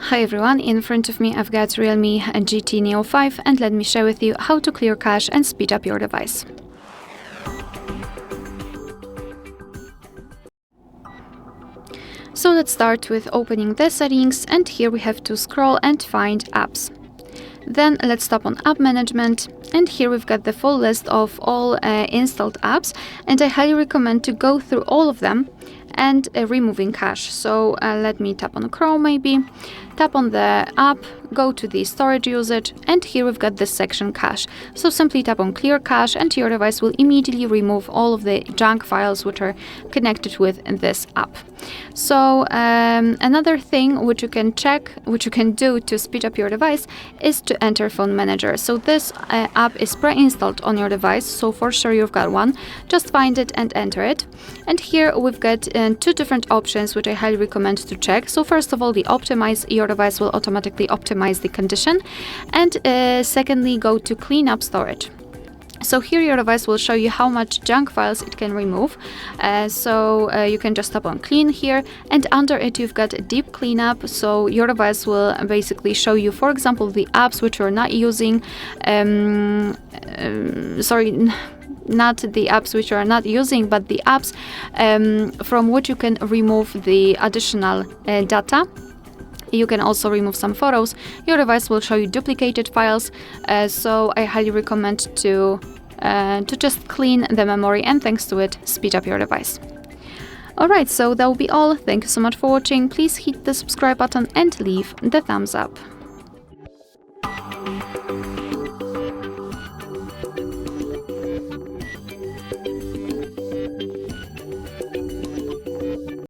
Hi everyone, in front of me I've got REALME GT Neo 5 and let me share with you how to clear cache and speed up your device. So let's start with opening the settings, and here we have to scroll and find apps. Then let's tap on app management, and here we've got the full list of all installed apps, and I highly recommend to go through all of them and removing cache. So let me tap on Chrome maybe, tap on the app, go to the storage usage, and here we've got this section cache. So simply tap on clear cache and your device will immediately remove all of the junk files which are connected with this app. So another thing which you can check, which you can do to speed up your device, is to enter Phone Manager. So this app is pre-installed on your device, so for sure you've got one. Just find it and enter it. And here we've got two different options which I highly recommend to check. So first of all, the optimize, your device will automatically optimize the condition, and secondly, go to clean up storage. So here your device will show you how much junk files it can remove. You can just tap on clean here, and under it you've got a deep cleanup. So your device will basically show you, for example, the apps which you're not using. Not the apps which you are not using, but the apps from which you can remove the additional data. You can also remove some photos. Your device will show you duplicated files, so I highly recommend to just clean the memory, and thanks to it, speed up your device. Alright, so that will be all. Thank you so much for watching. Please hit the subscribe button and leave the thumbs up.